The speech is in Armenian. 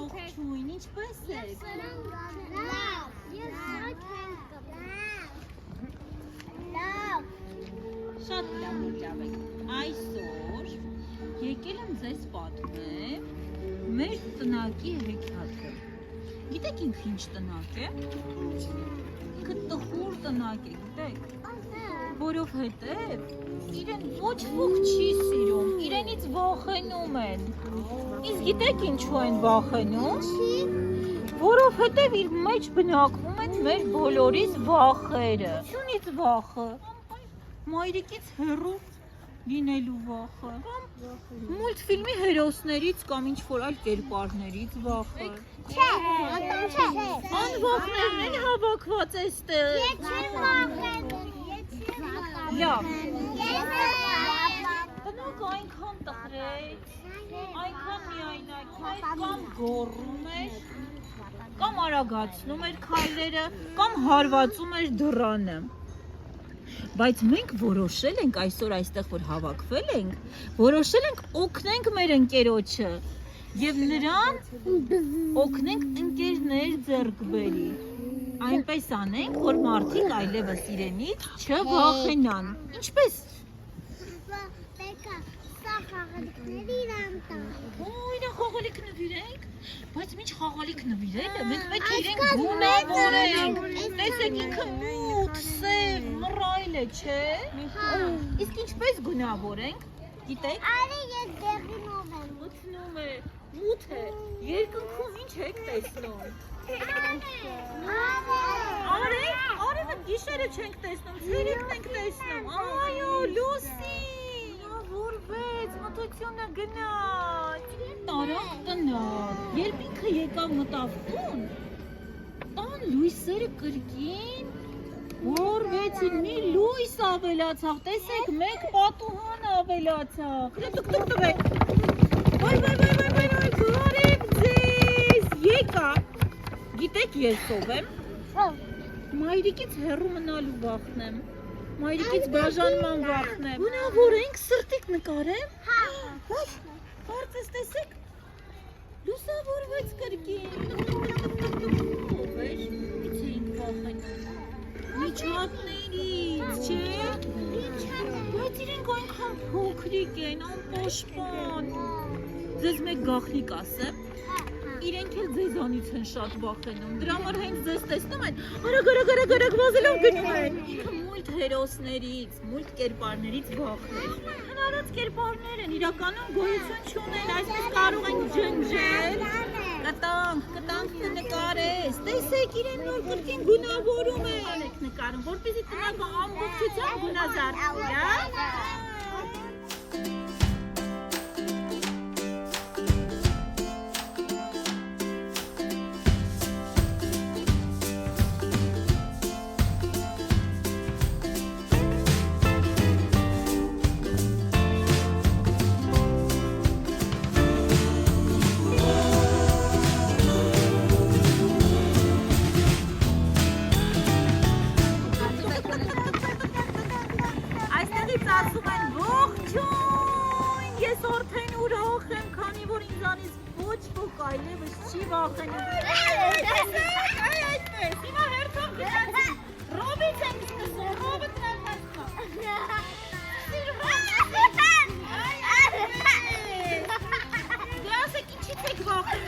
Ողջույն, ինչպես եք։ Շատ լավ ջավեք։ Այսօր եկել եմ ձեզ պատմեմ մեր տնակի հեքիաթը։ Գիտեք ինքը ինչ տնակ է։ Ինքը տխուր տնակ է, գիտեք։ Որովհետև իրեն ոչ ոք չի սիրում, իրենից վախենում են։ Իսկ գիտեք ինչու են վախենում։ Որովհետև իր մեջ բնակվում են մեր բոլորիս վախերը։ Ինչունից վախը։ Մայրիկից հեռու լինելու վախը։ Մուլտֆիլմի հերոսներից կամ ինչ-որ այլ կերպարներից վախը։ Չէ։ Անվախներն են հավաքված այստեղ։ Լավ։ Տնոք այնքան տխրեց, այնքան միայնակ էր, կամ գոռում էր, կամ արագացնում էր քայլերը, կամ հարվածում էր դռանը։ Բայց մենք որոշել ենք այսօր այստեղ, որ հավաքվել ենք, որոշել ենք օգնենք մեր ընկերոջը և նրան օգնենք ընկերներ ձեռք բերի։ Այնպես անենք, որ մարդիկ այլևս իրենից չվախենան։ Ինչպես։ Իրեն խաղալիք նվիրենք, բայց ինչ խաղալիք նվիրելը, մենք պետք է իրեն գունավորենք։ Տեսեք ինքը մութ, սև, մռայլ է, չէ։ Իսկ ինչպես գունավորենք, գիտեք։ Արի ես դեղինով եմ։ Մթնում է, մութ է, երկնքում ինչ եք տեսնում։ Արևը գիշերը չենք տեսնում, ցերեկն ենք տեսնում։ Այո, Լուսի, որվեց, մթությունը գնաց։ Տարավ տնակ, երբ ինքը եկավ մտավ տուն, տան լույսերը կրկին որվեցին, մի լույս ավելացավ, տեսեք, մեկ պատուհան ավելացավ։ Տուկ տվեք, վայ, բարև ձեզ, եկա, գիտեք ես ով եմ, մայրիկից հեռու մնալու վախն եմ, մայրիկից բաժանման վախն եմ, գունավորենք, սրտիկ նկարեմ, կարծես տեսեք, լուսավորվեց կրկին, ով էր, ից էինք վախենում, միջատներից, չէ, բայց իրենք այնքան փոքրիկ են, անպաշտպան, ձեզ մեկ գաղտնիք ասեմ, իրենք էլ ձեզանից են շատ վախենում, դրա համար հենց ձեզ տեսնում են, արագ վազելով գնում են, ինքը մուլտ հերոսներից, մուլտ կերպարներից վախներ, հնարած կերպարներ են, իրականում գոյություն չունեն, այսպես կարող են ջնջել, կտանք նկարես, տեսեք իրեն նոր կրկին գունավորում ենք նկարում, որպեսզի տնակը ամբողջությամբ գունազարդվի, ասում են ողջույն, ես արդեն ուրախ եմ, քանի որ ինձանից ոչ ոք այլևս չի վախենում։ Այդպես, հիմա հերթով գնացի, Ռոբից ենք սկսում, Ռոբիթն եմ հասնում։ Դե ասեք ինչից եք վախենում։